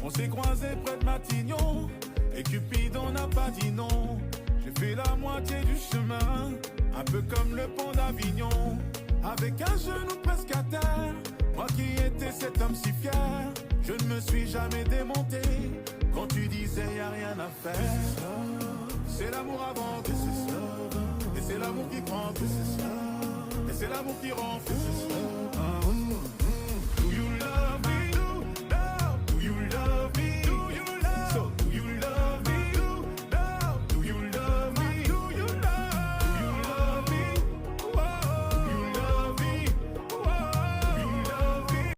On s'est croisés près de Matignon, et Cupidon n'a pas dit non. J'ai fait la moitié du chemin, un peu comme le pont d'Avignon, avec un genou presque à terre. Moi qui étais cet homme si fier, je ne me suis jamais démonté quand tu disais y a rien à faire. C'est l'amour avant tout, et c'est l'amour qui prend tout, et c'est l'amour qui rend fou.